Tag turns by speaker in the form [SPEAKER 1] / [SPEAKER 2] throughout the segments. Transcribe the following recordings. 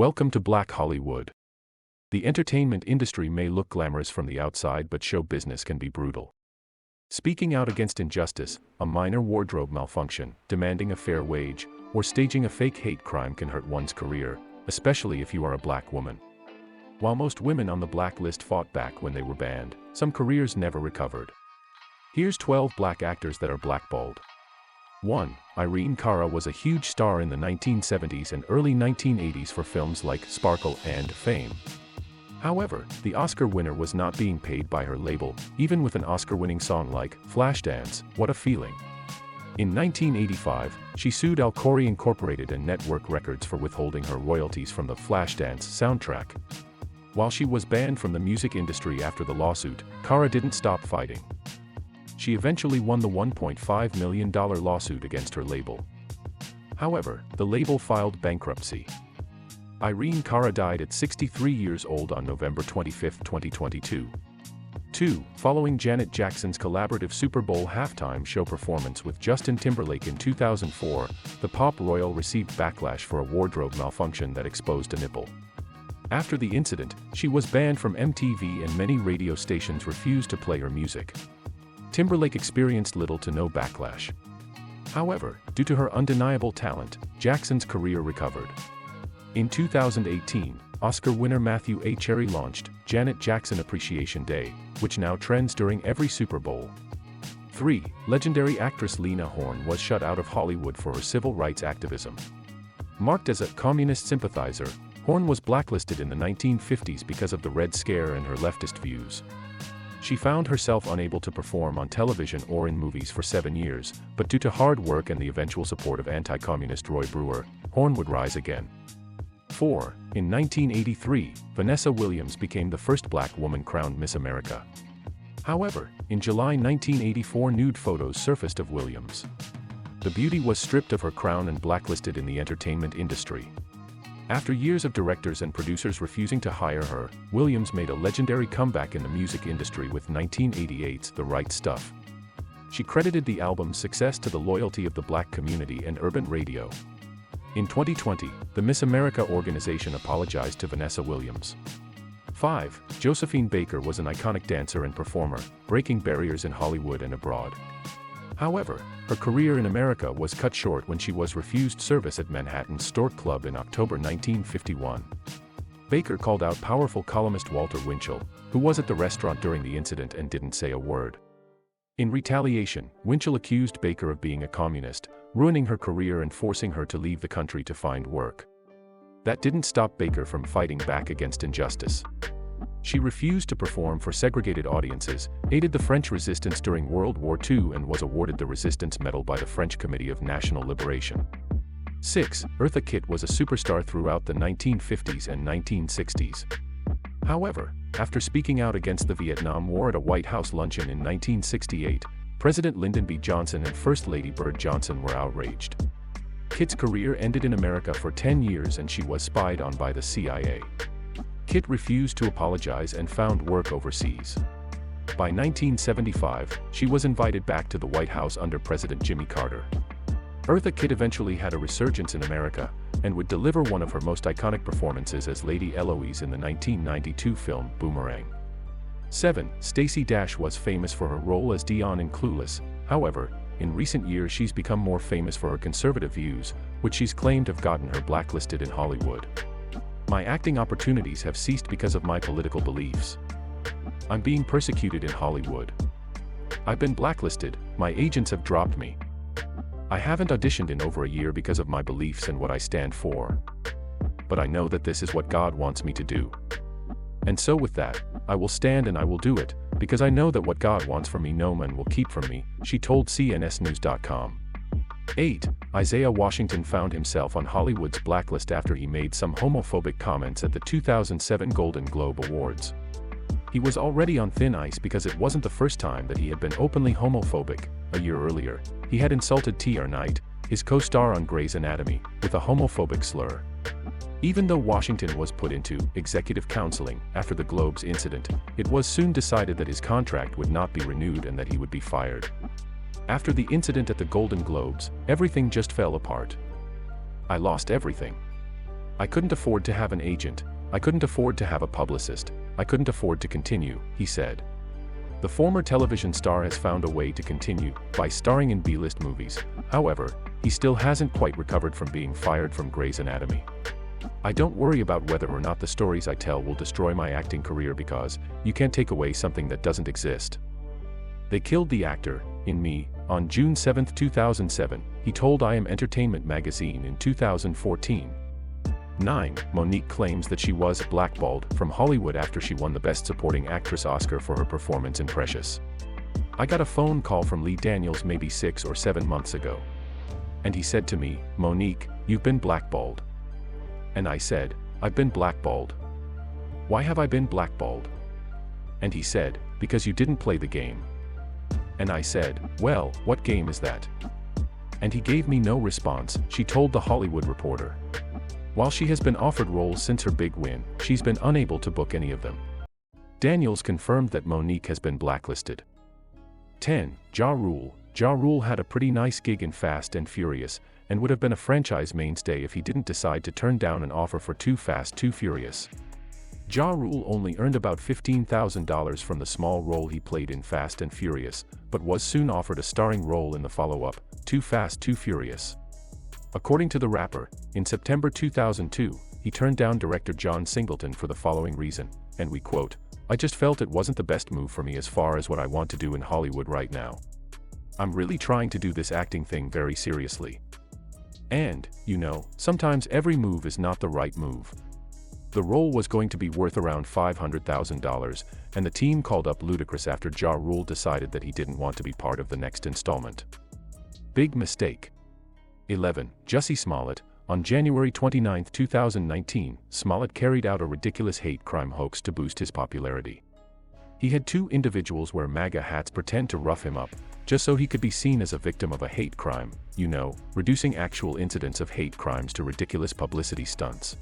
[SPEAKER 1] Welcome to Black Hollywood. The entertainment industry may look glamorous from the outside, but show business can be brutal. Speaking out against injustice, a minor wardrobe malfunction, demanding a fair wage, or staging a fake hate crime can hurt one's career, especially if you are a black woman. While most women on the blacklist fought back when they were banned, some careers never recovered. Here's 12 black actors that are blackballed. 1. Irene Cara was a huge star in the 1970s and early 1980s for films like Sparkle and Fame. However, the Oscar winner was not being paid by her label, even with an Oscar-winning song like Flashdance, What a Feeling. In 1985, she sued Alcori Incorporated and Network Records for withholding her royalties from the Flashdance soundtrack. While she was banned from the music industry after the lawsuit, Cara didn't stop fighting. She eventually won the $1.5 million lawsuit against her label. However, the label filed bankruptcy. Irene Cara died at 63 years old on November 25, 2022. 2. Following Janet Jackson's collaborative Super Bowl halftime show performance with Justin Timberlake in 2004, the pop royal received backlash for a wardrobe malfunction that exposed a nipple. After the incident, she was banned from MTV and many radio stations refused to play her music. Timberlake experienced little to no backlash. However, due to her undeniable talent, Jackson's career recovered. In 2018, Oscar winner Matthew A. Cherry launched Janet Jackson Appreciation Day, which now trends during every Super Bowl. 3. Legendary actress Lena Horne was shut out of Hollywood for her civil rights activism. Marked as a communist sympathizer, Horne was blacklisted in the 1950s because of the Red Scare and her leftist views. She found herself unable to perform on television or in movies for 7 years, but due to hard work and the eventual support of anti-communist Roy Brewer, Horne would rise again. 4. In 1983, Vanessa Williams became the first black woman crowned Miss America. However, in July 1984 nude photos surfaced of Williams. The beauty was stripped of her crown and blacklisted in the entertainment industry. After years of directors and producers refusing to hire her, Williams made a legendary comeback in the music industry with 1988's The Right Stuff. She credited the album's success to the loyalty of the black community and urban radio. In 2020, the Miss America organization apologized to Vanessa Williams. 5. Josephine Baker was an iconic dancer and performer, breaking barriers in Hollywood and abroad. However, her career in America was cut short when she was refused service at Manhattan's Stork Club in October 1951. Baker called out powerful columnist Walter Winchell, who was at the restaurant during the incident and didn't say a word. In retaliation, Winchell accused Baker of being a communist, ruining her career and forcing her to leave the country to find work. That didn't stop Baker from fighting back against injustice. She refused to perform for segregated audiences, aided the French resistance during World War II and was awarded the Resistance Medal by the French Committee of National Liberation. 6. Eartha Kitt was a superstar throughout the 1950s and 1960s. However, after speaking out against the Vietnam War at a White House luncheon in 1968, President Lyndon B. Johnson and First Lady Bird Johnson were outraged. Kitt's career ended in America for 10 years and she was spied on by the CIA. Kitt refused to apologize and found work overseas. By 1975, she was invited back to the White House under President Jimmy Carter. Eartha Kitt eventually had a resurgence in America, and would deliver one of her most iconic performances as Lady Eloise in the 1992 film Boomerang. 7. Stacy Dash was famous for her role as Dion in Clueless. However, in recent years she's become more famous for her conservative views, which she's claimed have gotten her blacklisted in Hollywood. My acting opportunities have ceased because of my political beliefs. I'm being persecuted in Hollywood. I've been blacklisted, my agents have dropped me. I haven't auditioned in over a year because of my beliefs and what I stand for. But I know that this is what God wants me to do. And so with that, I will stand and I will do it, because I know that what God wants from me no man will keep from me, she told CNSnews.com. 8. Isaiah Washington found himself on Hollywood's blacklist after he made some homophobic comments at the 2007 Golden Globe Awards. He was already on thin ice because it wasn't the first time that he had been openly homophobic. A year earlier, he had insulted T.R. Knight, his co-star on Grey's Anatomy, with a homophobic slur. Even though Washington was put into executive counseling after the Globe's incident, it was soon decided that his contract would not be renewed and that he would be fired. After the incident at the Golden Globes, everything just fell apart. I lost everything. I couldn't afford to have an agent, I couldn't afford to have a publicist, I couldn't afford to continue, he said. The former television star has found a way to continue, by starring in B-list movies. However, he still hasn't quite recovered from being fired from Grey's Anatomy. I don't worry about whether or not the stories I tell will destroy my acting career because you can't take away something that doesn't exist. They killed the actor, in me, on June 7, 2007, he told I Am Entertainment magazine in 2014. 9. MoNique claims that she was blackballed from Hollywood after she won the Best Supporting Actress Oscar for her performance in Precious. I got a phone call from Lee Daniels maybe 6 or 7 months ago. And he said to me, "MoNique, you've been blackballed." And I said, "I've been blackballed. Why have I been blackballed?" And he said, "Because you didn't play the game." And I said, "Well, what game is that?" And he gave me no response, she told The Hollywood Reporter. While she has been offered roles since her big win, she's been unable to book any of them. Daniels confirmed that MoNique has been blacklisted. 10. Ja Rule. Ja Rule had a pretty nice gig in Fast and Furious, and would have been a franchise mainstay if he didn't decide to turn down an offer for Too Fast, Too Furious. Ja Rule only earned about $15,000 from the small role he played in Fast and Furious, but was soon offered a starring role in the follow-up, Too Fast, Too Furious. According to the rapper, in September 2002, he turned down director John Singleton for the following reason, and we quote, "I just felt it wasn't the best move for me as far as what I want to do in Hollywood right now. I'm really trying to do this acting thing very seriously. And, you know, sometimes every move is not the right move." The role was going to be worth around $500,000, and the team called up Ludacris after Ja Rule decided that he didn't want to be part of the next installment. Big mistake. 11. Jussie Smollett. On January 29, 2019, Smollett carried out a ridiculous hate crime hoax to boost his popularity. He had 2 individuals wear MAGA hats pretend to rough him up, just so he could be seen as a victim of a hate crime, you know, reducing actual incidents of hate crimes to ridiculous publicity stunts.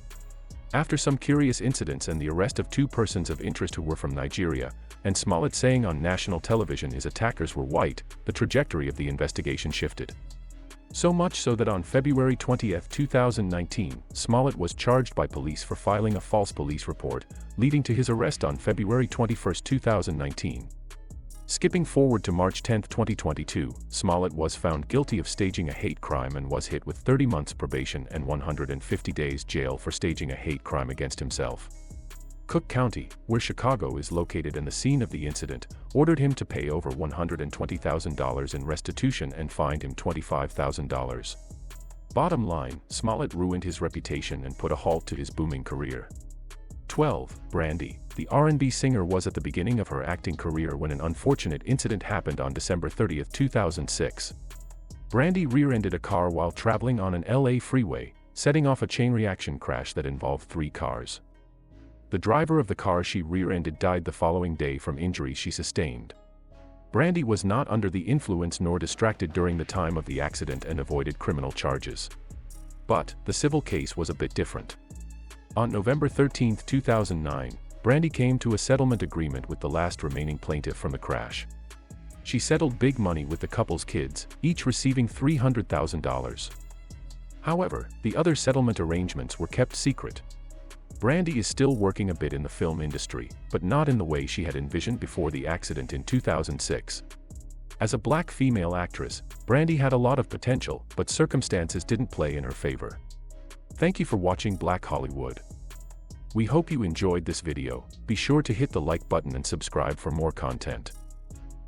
[SPEAKER 1] After some curious incidents and the arrest of 2 persons of interest who were from Nigeria, and Smollett saying on national television his attackers were white, the trajectory of the investigation shifted. So much so that on February 20, 2019, Smollett was charged by police for filing a false police report, leading to his arrest on February 21, 2019. Skipping forward to March 10, 2022, Smollett was found guilty of staging a hate crime and was hit with 30 months probation and 150 days jail for staging a hate crime against himself. Cook County, where Chicago is located and the scene of the incident, ordered him to pay over $120,000 in restitution and fined him $25,000. Bottom line, Smollett ruined his reputation and put a halt to his booming career. 12. Brandy. The R&B singer was at the beginning of her acting career when an unfortunate incident happened on December 30, 2006. Brandy rear-ended a car while traveling on an LA freeway, setting off a chain reaction crash that involved 3 cars. The driver of the car she rear-ended died the following day from injuries she sustained. Brandy was not under the influence nor distracted during the time of the accident and avoided criminal charges. But, the civil case was a bit different. On November 13, 2009, Brandy came to a settlement agreement with the last remaining plaintiff from the crash. She settled big money with the couple's kids, each receiving $300,000. However, the other settlement arrangements were kept secret. Brandy is still working a bit in the film industry, but not in the way she had envisioned before the accident in 2006. As a black female actress, Brandy had a lot of potential, but circumstances didn't play in her favor. Thank you for watching Black Hollywood. We hope you enjoyed this video. Be sure to hit the like button and subscribe for more content.